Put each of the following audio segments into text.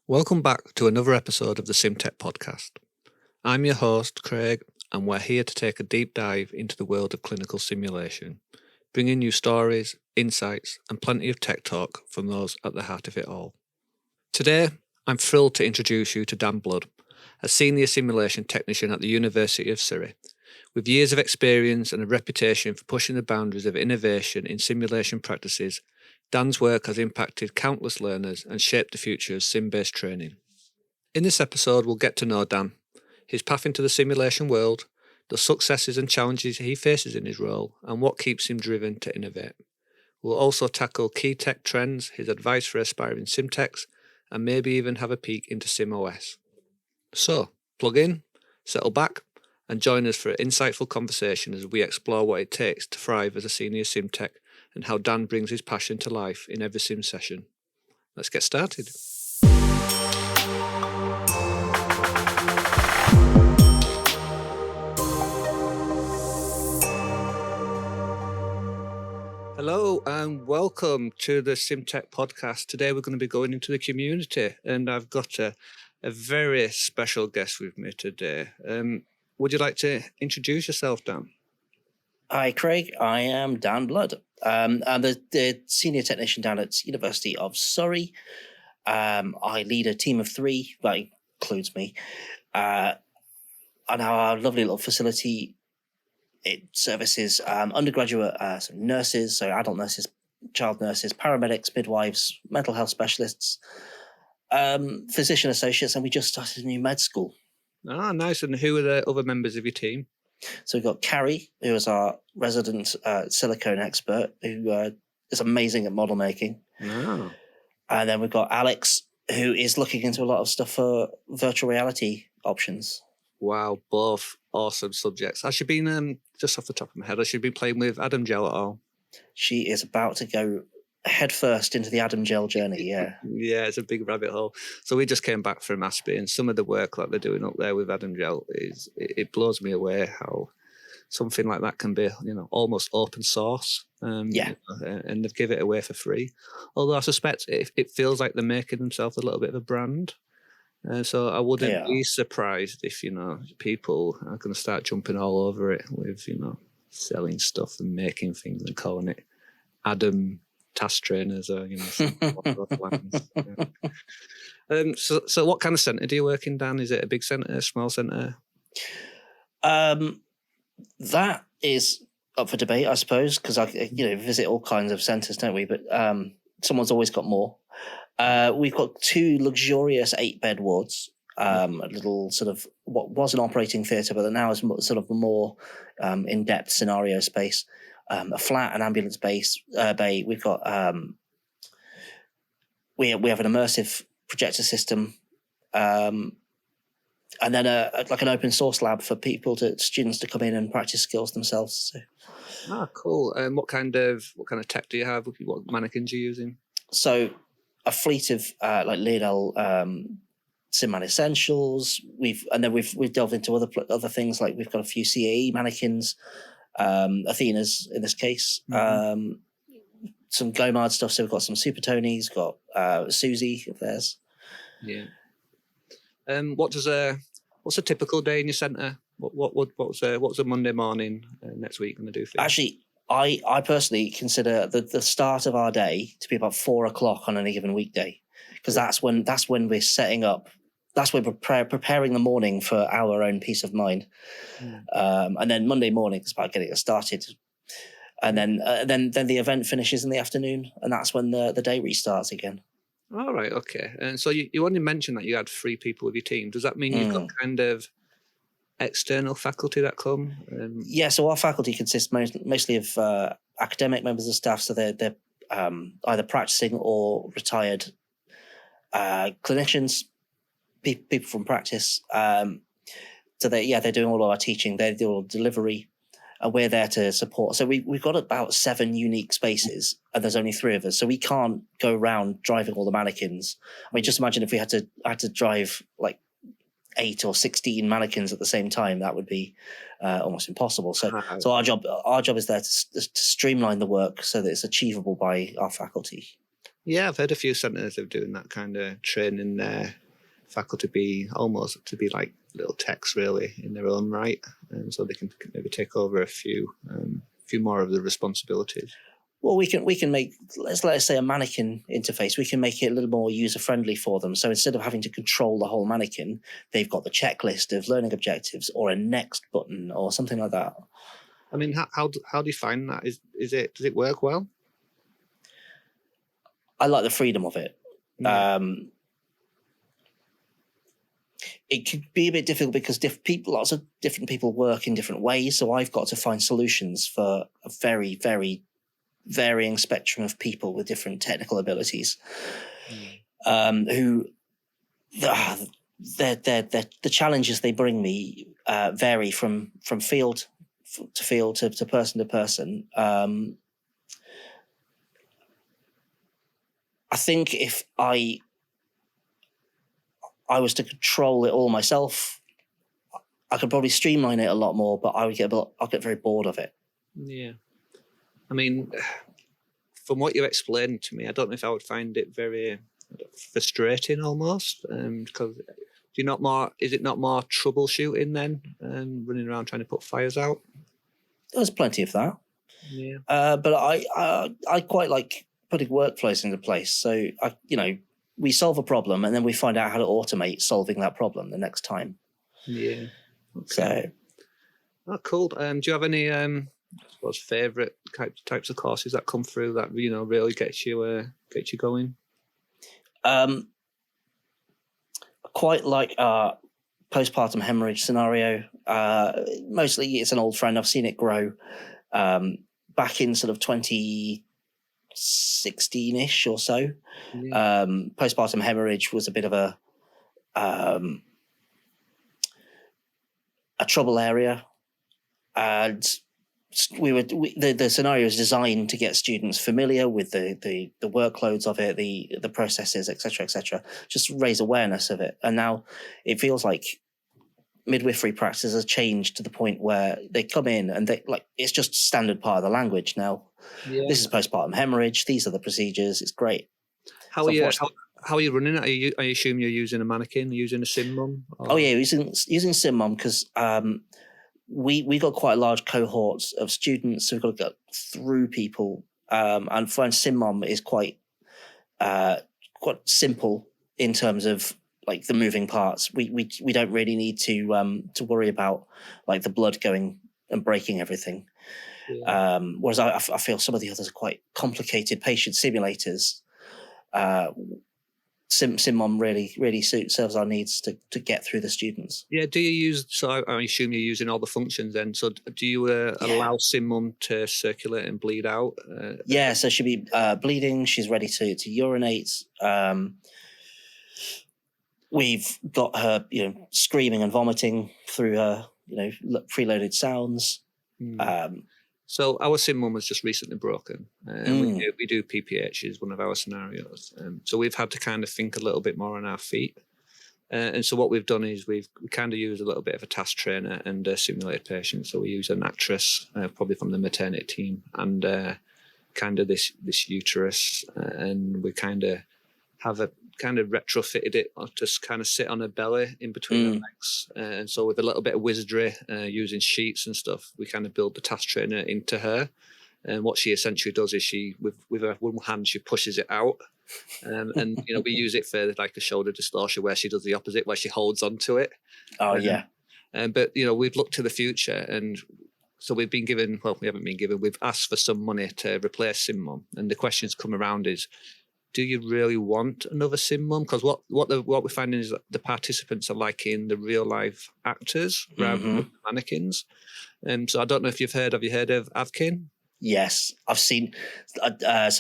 Welcome back to another episode of the SimTech podcast. I'm your host, Craig, and we're here to take a deep dive into the world of clinical simulation, bringing you stories, insights, and plenty of tech talk from those at the heart of it all. Today, I'm thrilled to introduce you to Dan Blood, a senior simulation technician at the University of Surrey. With years of experience and a reputation for pushing the boundaries of innovation in simulation practices, Dan's work has impacted countless learners and shaped the future of sim-based training. In this episode, we'll get to know Dan, his path into the simulation world, the successes and challenges he faces in his role, and what keeps him driven to innovate. We'll also tackle key tech trends, his advice for aspiring sim techs, and maybe even have a peek into SimOS. So, plug in, settle back, and join us for an insightful conversation as we explore what it takes to thrive as a senior sim tech and how Dan brings his passion to life in every sim session. Let's get started. Hello and welcome to the SimTech podcast. Today we're going to be going into the community, and I've got a very special guest with me today. Would you like to introduce yourself, Dan? Hi, Craig. I am Dan Blood. I'm the senior technician down at University of Surrey. I lead a team of 3, that includes me, on our lovely little facility. It services undergraduate nurses, so adult nurses, child nurses, paramedics, midwives, mental health specialists, physician associates, and we just started a new med school. Ah, nice. And who are the other members of your team? So we've got Carrie, who is our resident silicone expert, who is amazing at model making. Oh. And then we've got Alex, who is looking into a lot of stuff for virtual reality options. Wow, both awesome subjects. I should be just off the top of my head, I should be playing with Adam Gel at all. She is about to go headfirst into the Adam Gel journey, yeah. Yeah, it's a big rabbit hole. So we just came back from Aspie, and some of the work that they're doing up there with Adam Gel it blows me away how something like that can be, almost open source. Yeah. And they've given it away for free. Although I suspect it feels like they're making themselves a little bit of a brand. So I wouldn't be surprised if, people are going to start jumping all over it with, selling stuff and making things and calling it Adam task trainers or, So what kind of centre do you work in, Dan? Is it a big centre, a small centre? That is up for debate, I suppose, because I visit all kinds of centres, don't we? But someone's always got more. We've got 2 luxurious 8-bed wards, a little sort of what was an operating theatre, but now is sort of a more in-depth scenario space. A flat and ambulance bay. We've got we have an immersive projector system, and then like an open source lab for students to come in and practice skills themselves. So. Cool. What kind of tech do you have? What mannequins are you using? So a fleet of like Leonel SimMan Essentials. We've delved into other things, like we've got a few CAE mannequins. Athena's in this case, some Gomard stuff. So we've got some Super Tonys, got Susie of theirs. Yeah. What's a typical day in your centre? What's a Monday morning next week going to do for you? Actually, I personally consider the start of our day to be about 4:00 on any given weekday, because that's when we're setting up. That's when we're preparing the morning for our own peace of mind. And then Monday morning is about getting it started. And then the event finishes in the afternoon, and that's when the day restarts again. All right, okay. And so you only mentioned that you had 3 people with your team. Does that mean you've got kind of external faculty that come? Yeah, so our faculty consists mostly of academic members of staff, so they're either practicing or retired clinicians, people from practice. So they're doing all of our teaching, they do all delivery, and we're there to support. So we've got about 7 unique spaces, and there's only 3 of us, so we can't go around driving all the mannequins. I mean, just imagine if we had to drive like 8 or 16 mannequins at the same time. That would be almost impossible. So our job is there to streamline the work so that it's achievable by our faculty. Yeah, I've heard a few centres of doing that kind of training their faculty to be like little techs really in their own right, and so they can maybe take over a few more of the responsibilities. Well, we can make, let's say, a mannequin interface. We can make it a little more user friendly for them. So instead of having to control the whole mannequin, they've got the checklist of learning objectives or a next button or something like that. I mean, how do you find that? Does it work well? I like the freedom of it. Yeah. It could be a bit difficult because lots of different people work in different ways. So I've got to find solutions for a very, very varying spectrum of people with different technical abilities. Who the challenges they bring me vary from field to field to person to person. I think if I was to control it all myself, I could probably streamline it a lot more, but I'll get very bored of it. Yeah. I mean, from what you explained to me, I don't know if I would find it very frustrating almost, because is it not more troubleshooting then, running around trying to put fires out? There's plenty of that. Yeah. But I quite like putting workflows into place. So we solve a problem and then we find out how to automate solving that problem the next time. Yeah. Okay. So, cool. Do you have any, I suppose, favourite types of courses that come through that really get you going? Quite like postpartum hemorrhage scenario. Mostly it's an old friend. I've seen it grow. Back in sort of 2016-ish or so. Yeah. Postpartum hemorrhage was a bit of a trouble area, and the scenario is designed to get students familiar with the workloads of it, the processes, etc., just raise awareness of it. And now it feels like midwifery practices has changed to the point where they come in and it's just standard part of the language now. Yeah. This is postpartum hemorrhage. These are the procedures. It's great. How are you running it? I assume you're using a mannequin, using a sim mum? Oh yeah, using sim mum because we got quite a large cohorts of students, so we've got to go through people. And find sim mum is quite simple in terms of like the moving parts. We don't really need to worry about like the blood going and breaking everything. Yeah. Whereas I feel some of the others are quite complicated patient simulators. SimMom really serves our needs to get through the students. Yeah. Do you use? So I assume you're using all the functions then. So do you allow SimMom to circulate and bleed out? Yeah. So she'll be bleeding. She's ready to urinate. We've got her, screaming and vomiting through her, preloaded sounds. So our SimMum was just recently broken. We do PPH is one of our scenarios. So we've had to kind of think a little bit more on our feet. And so what we've done is we kind of use a little bit of a task trainer and a simulated patient. So we use an actress, probably from the maternity team, and kind of this uterus, and we kind of have a kind of retrofitted it or just kind of sit on her belly in between her legs. And so with a little bit of wizardry, using sheets and stuff, we kind of build the task trainer into her. And what she essentially does is with her one hand, she pushes it out. And we use it for like a shoulder dystocia where she does the opposite, where she holds onto it. Oh, yeah. But, we've looked to the future, and so we've been given, well, we haven't been given, we've asked for some money to replace SimMum. And the questions come around is, do you really want another SimMum? Because what we're finding is that the participants are liking the real life actors rather than the mannequins. So I don't know if have you heard of Avkin? Yes, I've seen. I've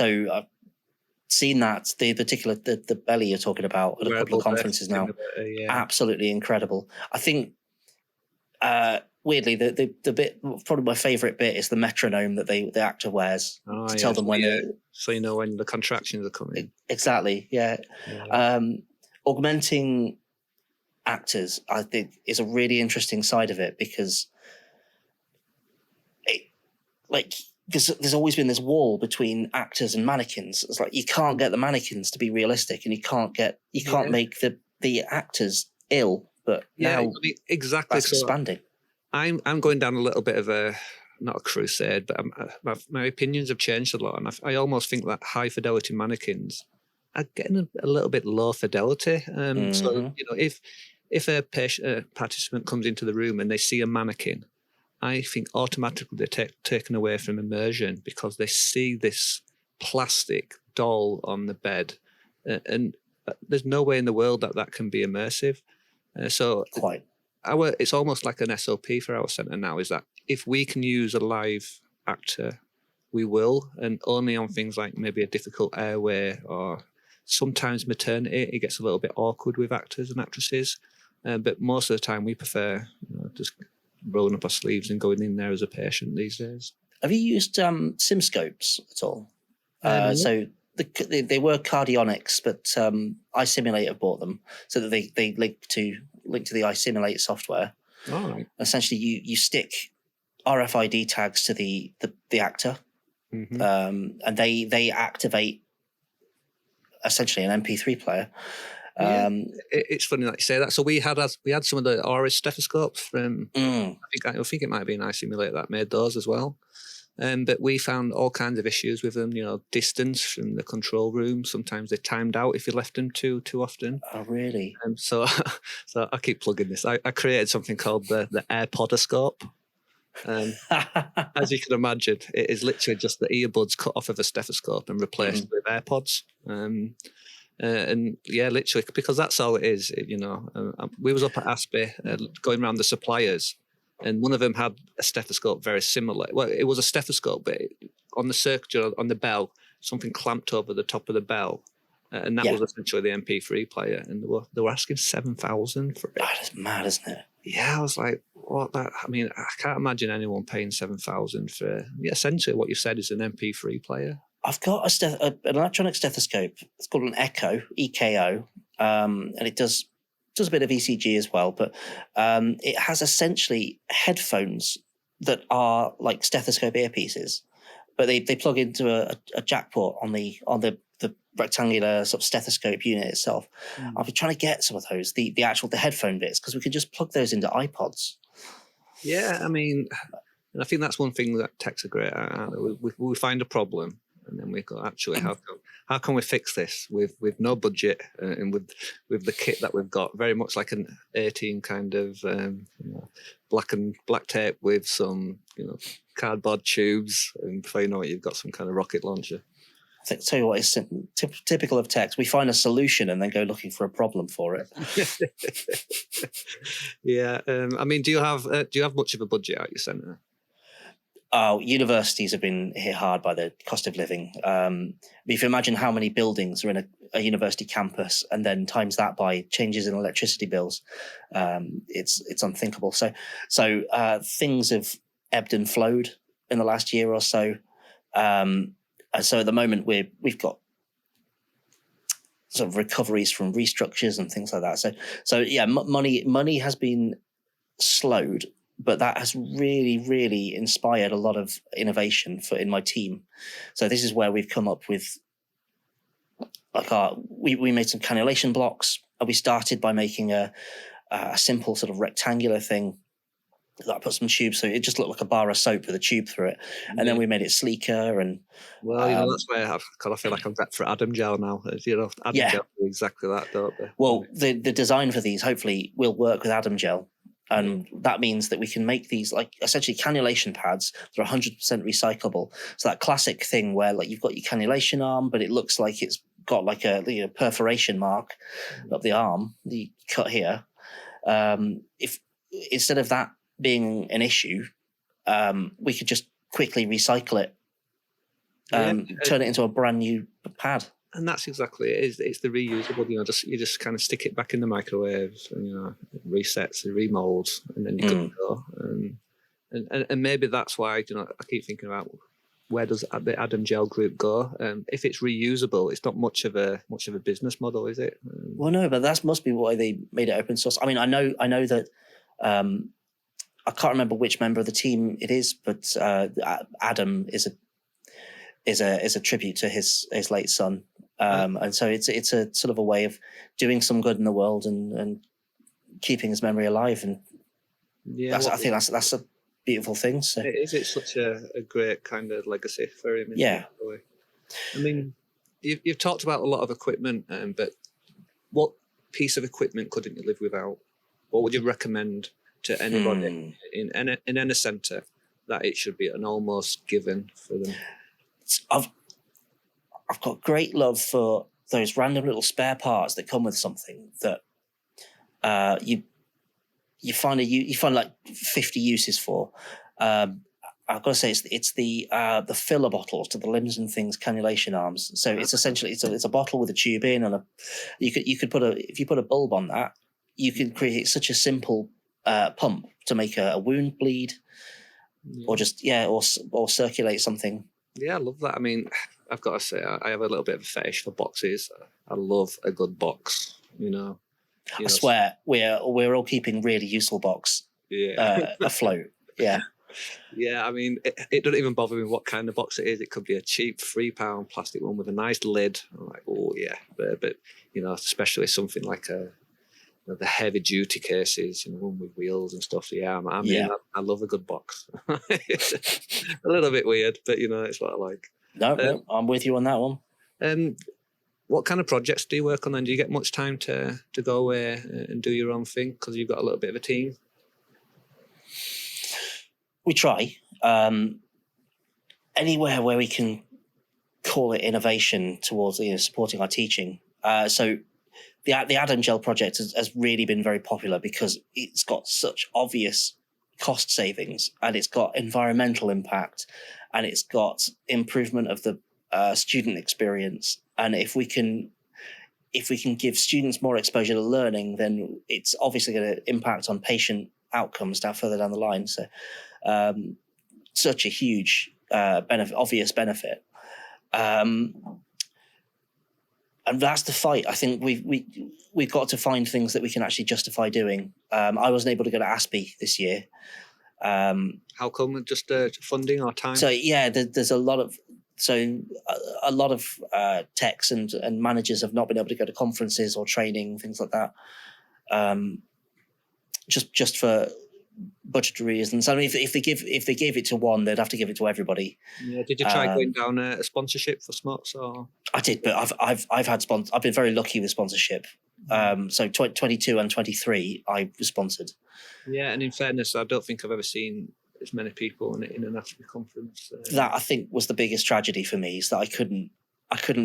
seen that the belly you're talking about at a couple of conferences now. Yeah. Absolutely incredible. I think weirdly the bit, probably my favourite bit, is the metronome that the actor wears to tell them when so when the contractions are coming. Exactly, yeah. Augmenting actors, I think, is a really interesting side of it, because because there's always been this wall between actors and mannequins. It's like you can't get the mannequins to be realistic, and you can't make the actors ill. But now, I mean, exactly. that's expanding. I'm going down a little bit of not a crusade, but my opinions have changed a lot, and I almost think that high fidelity mannequins are getting a little bit low fidelity. So if a participant comes into the room and they see a mannequin, I think automatically they're taken away from immersion because they see this plastic doll on the bed, and there's no way in the world that can be immersive. So Quite. It's almost like an SOP for our centre now, is that if we can use a live actor, we will, and only on things like maybe a difficult airway or sometimes maternity. It gets a little bit awkward with actors and actresses, but most of the time we prefer just rolling up our sleeves and going in there as a patient these days. Have you used SimScopes at all? So they were Cardionics, but iSimulate have bought them so that they link to the iSimulate software. All right. Essentially, you stick RFID tags to the actor, and they activate essentially an MP3 player. It's funny that you say that. So we had some of the Auris stethoscopes from. I think it might be an iSimulate that made those as well. But we found all kinds of issues with them. Distance from the control room. Sometimes they timed out if you left them too often. Oh, really? So I keep plugging this. I created something called the AirPodoscope. As you can imagine, it is literally just the earbuds cut off of a stethoscope and replaced with AirPods. And yeah, literally, because that's all it is. We was up at Aspie going around the suppliers, and one of them had a stethoscope very similar. Well, it was a stethoscope, but on the circuit, on the bell, something clamped over the top of the bell, and that was essentially the MP3 player. And they were asking $7,000 for it. That's mad, isn't it? Yeah, I was like, what? I mean, I can't imagine anyone paying $7,000 for essentially what you said is an MP3 player. I've got an electronic stethoscope. It's called an Echo, EKO, and it does a bit of ECG as well. But it has essentially headphones that are like stethoscope earpieces, but they plug into a jack port on the rectangular sort of stethoscope unit itself. I've been trying to get some of those, the headphone bits, because we can just plug those into iPods. Yeah, I mean, and I think that's one thing that techs are great at. We find a problem, and then we go, actually, how can we fix this with no budget and with the kit that we've got? Very much like an 18 kind of black tape with some cardboard tubes, and before you know it, you've got some kind of rocket launcher. I think, tell you what is typical of techs. We find a solution and then go looking for a problem for it. Yeah, I mean, do you have much of a budget at your centre? Oh, universities have been hit hard by the cost of living. If you imagine how many buildings are in a university campus, and then times that by changes in electricity bills, it's unthinkable. So things have ebbed and flowed in the last year or so. And so at the moment we've got sort of recoveries from restructures and things like that. So yeah, money has been slowed, but that has really, really inspired a lot of innovation in my team. So this is where we've come up with we made some cannulation blocks. We started by making a simple sort of rectangular thing that I put some tubes, so it just looked like a bar of soap with a tube through it, and then we made it sleeker. And that's why I feel like I'm back for Adam Gel now. Gel do exactly that, don't they? Well, the design for these hopefully will work with Adam Gel, and that means that we can make these like essentially cannulation pads that are 100% recyclable. So that classic thing where like you've got your cannulation arm, but it looks like it's got like a perforation mark up the arm, the cut here. If instead of that being an issue, we could just quickly recycle it, turn it into a brand new pad. And that's exactly it. It's the reusable. You just kind of stick it back in the microwave, and resets, it remolds, and then you can go. And maybe that's why I keep thinking about where does the Adam Gel group go? If it's reusable, it's not much of a business model, is it? Well, no, but that must be why they made it open source. I mean, I know that. I can't remember which member of the team it is, but Adam is a tribute to his late son, and so it's a sort of a way of doing some good in the world and keeping his memory alive. And I think that's a beautiful thing. So it's such a great kind of legacy for him. Yeah. I mean, you've talked about a lot of equipment, but what piece of equipment couldn't you live without? What would you recommend to anybody in any centre that it should be an almost given for them? I've got great love for those random little spare parts that come with something that you find like 50 uses for. I've got to say it's the filler bottles to the limbs and things cannulation arms. So it's essentially it's a bottle with a tube in, and you could put if you put a bulb on that, you can create such a simple pump to make a wound bleed, or just or circulate something. Yeah, I love that. I mean, I've got to say, I have a little bit of a fetish for boxes. I love a good box, I swear, we're all keeping really useful box afloat. Yeah. Yeah, I mean, it doesn't even bother me what kind of box it is. It could be a cheap £3 plastic one with a nice lid. I'm like, oh yeah, but especially something like the heavy duty cases, one with wheels and stuff. Yeah, I love a good box. It's a little bit weird, but it's what I like. No, I'm with you on that one. What kind of projects do you work on then? Do you get much time to go away and do your own thing because you've got a little bit of a team? We try. Anywhere where we can call it innovation towards supporting our teaching. So the Adam Gel project has really been very popular because it's got such obvious cost savings, and it's got environmental impact, and it's got improvement of the student experience. And if we can give students more exposure to learning, then it's obviously going to impact on patient outcomes further down the line. So such a huge obvious benefit. And that's the fight. I think we've got to find things that we can actually justify doing. I wasn't able to go to ASPE this year. How come? Just funding or time? So yeah, there's a lot of techs and managers have not been able to go to conferences or training, things like that. Just for budgetary reasons. I mean, if they gave it to one, they'd have to give it to everybody. Yeah. Did you try going down a sponsorship for SMOTS or? I did, but I've been very lucky with sponsorship. So 22 and 23, I was sponsored. Yeah, and in fairness, I don't think I've ever seen as many people in an ASPE conference. That I think was the biggest tragedy for me, is that I couldn't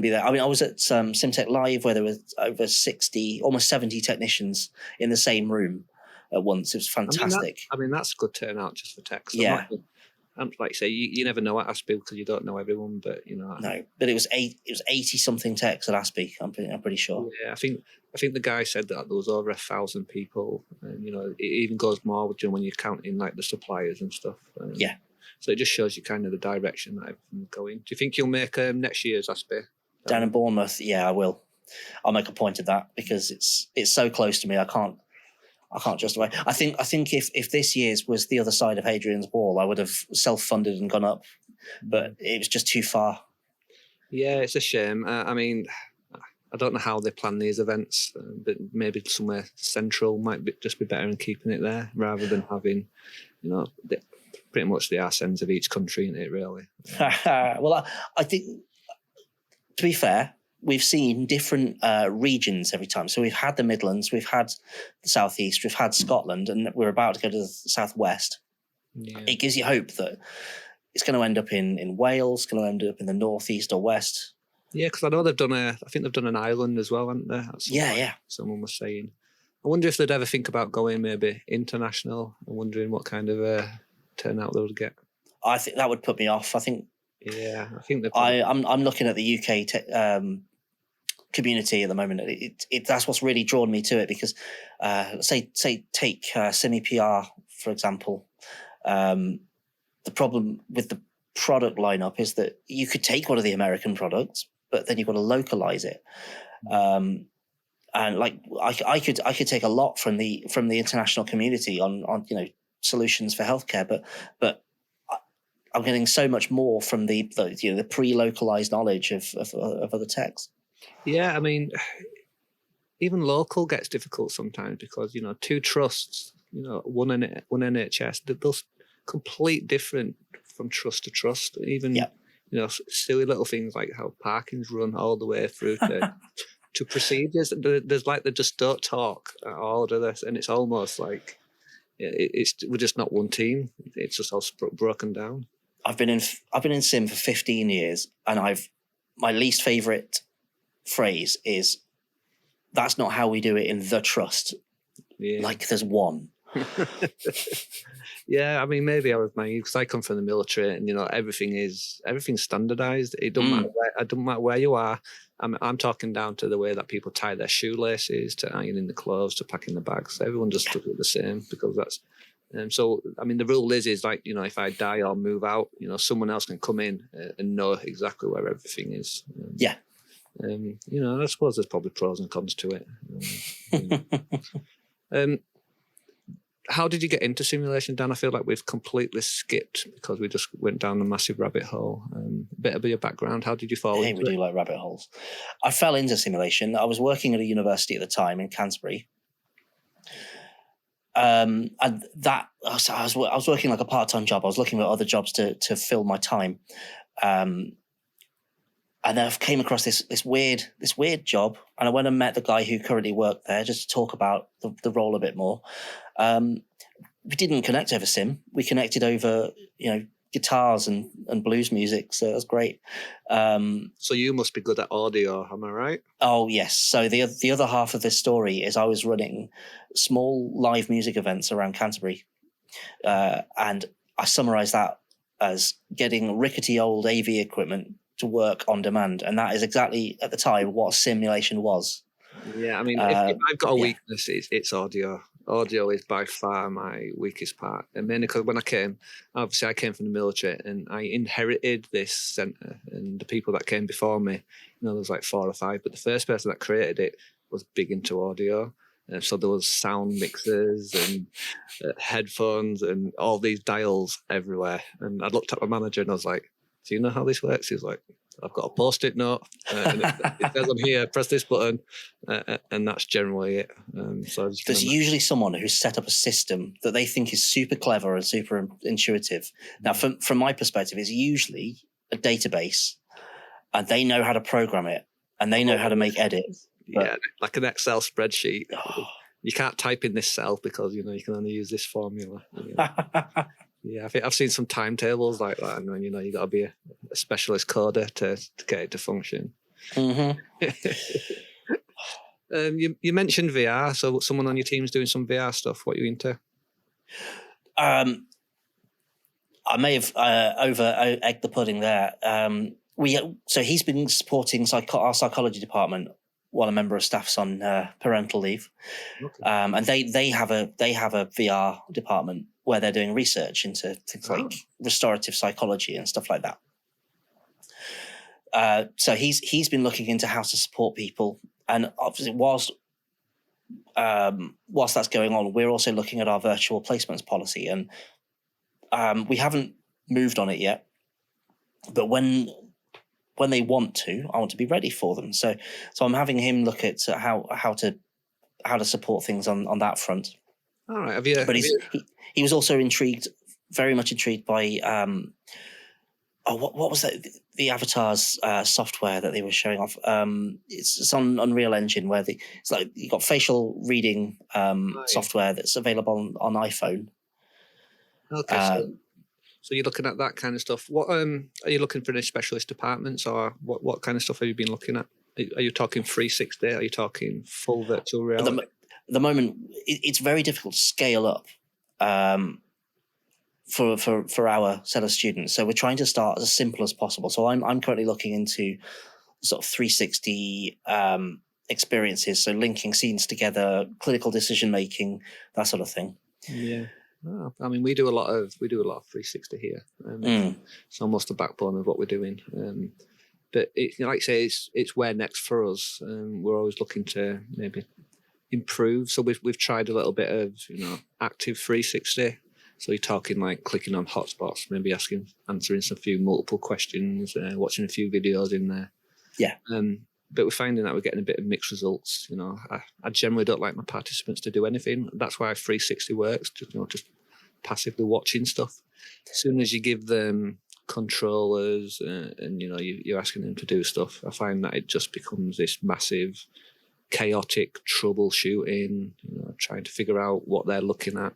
be there. I mean, I was at SimTech Live where there were over 60, almost 70 technicians in the same room at once. It was fantastic. I mean, that's a good turnout just for techs. Yeah. I'm like you say, you never know at ASPE because you don't know everyone, but No, but it was 80 something techs at ASPE. I'm pretty sure. Yeah, I think the guy said that there was over 1,000 people, and it even goes more when you're counting like the suppliers and stuff. Yeah. So it just shows you kind of the direction that everything's going. Do you think you'll make next year's ASPE? Down in Bournemouth, yeah, I will. I'll make a point of that because it's so close to me. I can't justify. I think if this year's was the other side of Hadrian's Wall, I would have self-funded and gone up, but it was just too far. Yeah, it's a shame. I mean, I don't know how they plan these events, but maybe somewhere central might just be better in keeping it there rather than having, pretty much the arse ends of each country in it, really. Well, I think, to be fair, we've seen different regions every time. So we've had the Midlands, we've had the Southeast, we've had Scotland, and we're about to go to the Southwest. Yeah. It gives you hope that it's going to end up in Wales, going to end up in the Northeast or West. Yeah, because I know I think they've done an island as well, haven't they? Yeah. Someone was saying. I wonder if they'd ever think about going maybe international. I'm wondering what kind of turnout they would get. I think that would put me off. I think. Yeah, I think I'm looking at the UK community at the moment. That's what's really drawn me to it because, say take Simi PR for example. The problem with the product lineup is that you could take one of the American products, but then you've got to localize it. And like I could take a lot from the international community on solutions for healthcare, but I'm getting so much more from the pre-localized knowledge of other techs. Yeah, I mean, even local gets difficult sometimes because two trusts, one NHS, they're complete different from trust to trust. Even silly little things like how parking's run all the way through to procedures. There's like they just don't talk at all to this, and it's almost like we're just not one team. It's just all broken down. I've been in sim for 15 years, and my least favorite phrase is, "That's not how we do it in the trust." Yeah. Like there's one. Yeah, I mean, maybe I was naive because I come from the military, and everything's standardized. It doesn't matter where you are. I'm talking down to the way that people tie their shoelaces, to ironing the clothes, to packing the bags. Everyone just does it the same because that's. So I mean, the rule is like if I die or move out, someone else can come in and know exactly where everything is. Yeah. I suppose there's probably pros and cons to it. How did you get into simulation, Dan? I feel like we've completely skipped because we just went down a massive rabbit hole. A bit of your background. How did you fall into it? We do like rabbit holes. I fell into simulation. I was working at a university at the time in Canterbury. And that I was working like a part-time job. I was looking at other jobs to fill my time. And then I came across this weird job, and I went and met the guy who currently worked there just to talk about the role a bit more. We didn't connect over sim. We connected over guitars and blues music, so it was great. So you must be good at audio, am I right? Oh yes. So the other half of this story is I was running small live music events around Canterbury, and I summarised that as getting rickety old AV equipment to work on demand, and that is exactly at the time what simulation was. Yeah, I mean, if I've got a weakness, it's audio. Audio is by far my weakest part, and mainly because when I came from the military, and I inherited this centre, and the people that came before me, there was like 4 or 5, but the first person that created it was big into audio. So there was sound mixers and headphones and all these dials everywhere. And I looked at my manager and I was like, "Do you know how this works?" He was like, "I've got a post-it note, and it says on here, press this button," and that's generally it. So there's usually someone who's set up a system that they think is super clever and super intuitive. Now, from my perspective, it's usually a database, and they know how to program it, and they know how to make edits. Yeah, like an Excel spreadsheet. You can't type in this cell because you can only use this formula. Yeah, I think I've seen some timetables like that, and you got to be a specialist coder to get it to function. Mm-hmm. You mentioned VR, so someone on your team's doing some VR stuff. What are you into? I may have over-egged the pudding there. So he's been supporting our psychology department while a member of staff's on parental leave, and they have a VR department where they're doing research into things like restorative psychology and stuff like that. So he's been looking into how to support people, and obviously whilst that's going on, we're also looking at our virtual placements policy, and we haven't moved on it yet. But when they want to, I want to be ready for them. So I'm having him look at how to support things on that front. All right. But he was also very much intrigued by what was that? The avatars software that they were showing off. It's on Unreal Engine where it's like you got facial reading software that's available on iPhone. Okay. So you're looking at that kind of stuff. What are you looking for in specialist departments, or what kind of stuff have you been looking at? Are you talking 360? Are you talking full virtual reality? At the moment, it's very difficult to scale up for our set of students. So we're trying to start as simple as possible. So I'm currently looking into sort of 360 experiences, so linking scenes together, clinical decision making, that sort of thing. Yeah. Oh, I mean, we do a lot of 360 here. It's almost the backbone of what we're doing. But like I say, it's where next for us. We're always looking to maybe improve. So we've tried a little bit of active 360. So you're talking like clicking on hotspots, maybe answering some few multiple questions, watching a few videos in there. Yeah. But we're finding that we're getting a bit of mixed results. I generally don't like my participants to do anything. That's why 360 works, just passively watching stuff. As soon as you give them controllers and you're asking them to do stuff, I find that it just becomes this massive chaotic troubleshooting, trying to figure out what they're looking at.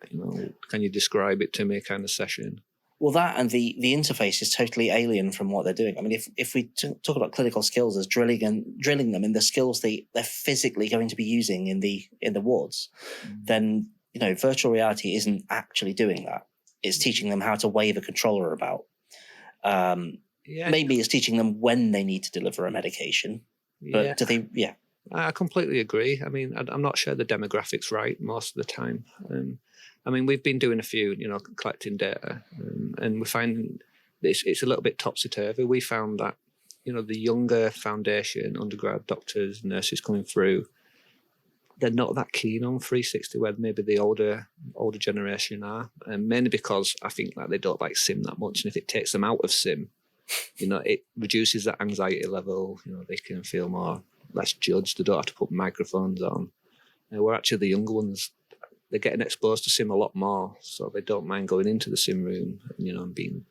Can you describe it to me kind of session? Well, that and the interface is totally alien from what they're doing. I mean, if we talk about clinical skills as drilling them in the skills they're physically going to be using in the wards, then virtual reality isn't actually doing that. It's teaching them how to wave a controller about. Maybe it's teaching them when they need to deliver a medication. But do they? Yeah. I completely agree. I mean, I'm not sure the demographics right most of the time. I mean, we've been doing a few, collecting data, and we're finding it's a little bit topsy-turvy. We found that, the younger foundation, undergrad doctors, nurses coming through, they're not that keen on 360, where maybe the older generation are, and mainly because I think that they don't like sim that much, and if it takes them out of sim, it reduces that anxiety level. They can feel less judged. They don't have to put microphones on. Where actually the younger ones, they're getting exposed to sim a lot more, so they don't mind going into the sim room, and being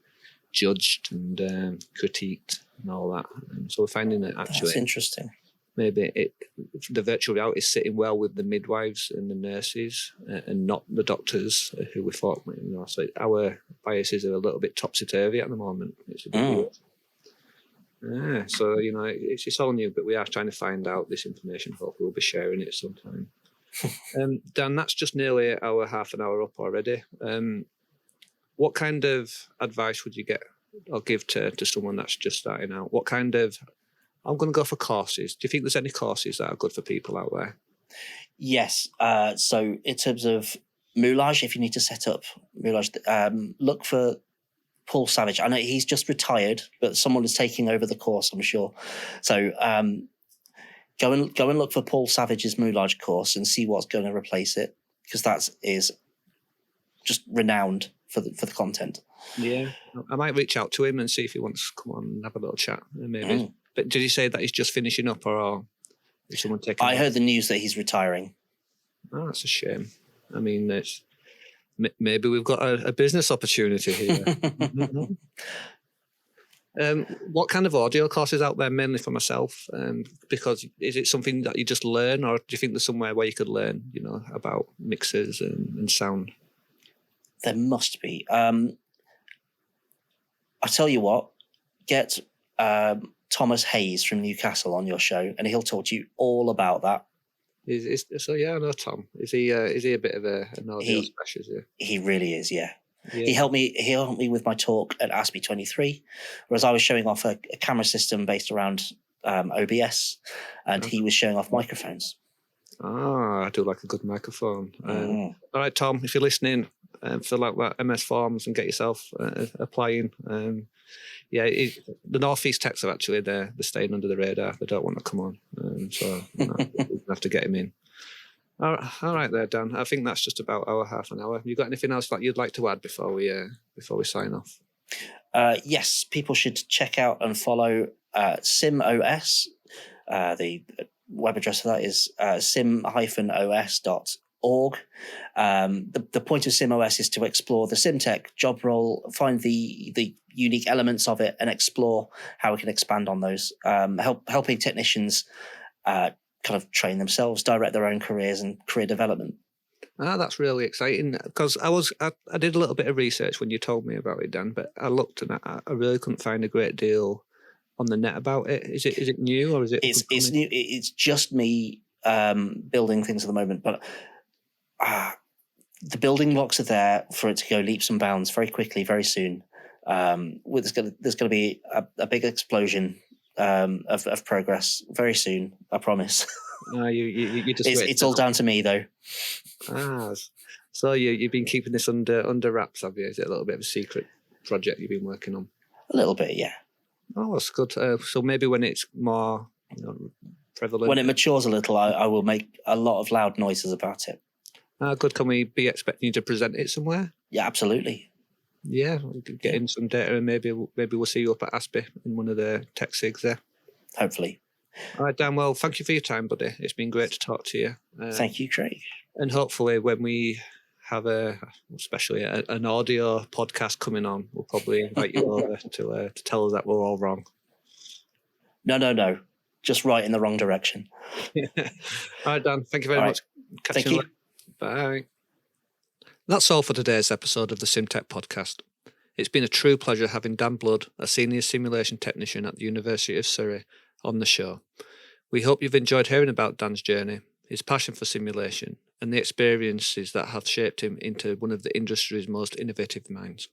judged and critiqued and all that. And so we're finding that actually, that's interesting. Maybe the virtual reality is sitting well with the midwives and the nurses, and not the doctors who we thought. So our biases are a little bit topsy-turvy at the moment. It's a bit weird. Yeah, so it's all new, but we are trying to find out this information. Hopefully, we'll be sharing it sometime. Dan, that's just nearly our half an hour up already. What kind of advice would you get or give to someone that's just starting out? What kind of, I'm going to go for courses. Do you think there's any courses that are good for people out there? Yes. So in terms of Moulage, if you need to set up Moulage, look for Paul Savage. I know he's just retired, but someone is taking over the course, I'm sure. So go and look for Paul Savage's Moulage course and see what's going to replace it, because that is just renowned for the content. Yeah, I might reach out to him and see if he wants to come on and have a little chat, maybe. But did he say that he's just finishing up, or is someone taking? I heard the news that he's retiring. Oh, that's a shame. I mean, maybe we've got a business opportunity here. What kind of audio courses out there, mainly for myself? Because is it something that you just learn, or do you think there's somewhere where you could learn, about mixers and sound? There must be. I tell you what, get Thomas Hayes from Newcastle on your show, and he'll talk to you all about that. So yeah, I know Tom. Is he a bit of an audio specialist? He really is, yeah. He helped me with my talk at ASPE 23, whereas I was showing off a camera system based around OBS, and he was showing off microphones. I do like a good microphone. All right, Tom, if you're listening, fill out that MS forms and get yourself applying. The Northeast techs are actually they're staying under the radar. They don't want to come on, so we have to get him in. All right there, Dan. I think that's just about our half an hour. You got anything else that you'd like to add before we sign off? Yes, people should check out and follow SimOS. The web address for that is sim-os.org. The point of SimOS is to explore the SimTech job role, find the unique elements of it, and explore how we can expand on those, helping technicians kind of train themselves, direct their own careers and career development. That's really exciting, because I did a little bit of research when you told me about it, Dan, but I looked and I really couldn't find a great deal on the net about it. Is it new, or is it? It's new. It's just me building things at the moment, but the building blocks are there for it to go leaps and bounds very quickly, very soon. There's going to be a big explosion of progress very soon. I promise. You just it's all down to me, though. So you've been keeping this under wraps, have you? Is it a little bit of a secret project you've been working on? A little bit, yeah. Oh, that's good. So maybe when it's more prevalent, when it matures a little, I will make a lot of loud noises about it. Good. Can we be expecting you to present it somewhere? Yeah, absolutely. Yeah, we could get in some data and maybe we'll see you up at ASPE in one of the tech SIGs there. Hopefully. All right, Dan, well, thank you for your time, buddy. It's been great to talk to you. Thank you, Craig. And hopefully when we have especially an audio podcast coming on, we'll probably invite you over to tell us that we're all wrong. No. Just right in the wrong direction. All right, Dan, thank you very much. Thank you. Later. Bye. That's all for today's episode of the SimTech podcast. It's been a true pleasure having Dan Blood, a senior simulation technician at the University of Surrey, on the show. We hope you've enjoyed hearing about Dan's journey, his passion for simulation, and the experiences that have shaped him into one of the industry's most innovative minds.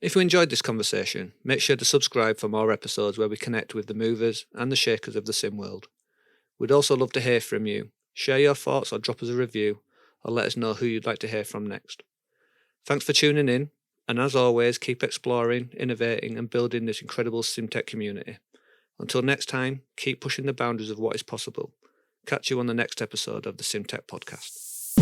If you enjoyed this conversation, make sure to subscribe for more episodes where we connect with the movers and the shakers of the sim world. We'd also love to hear from you. Share your thoughts or drop us a review, or let us know who you'd like to hear from next. Thanks for tuning in, and as always, keep exploring, innovating, and building this incredible SimTech community. Until next time, keep pushing the boundaries of what is possible. Catch you on the next episode of the SimTech podcast.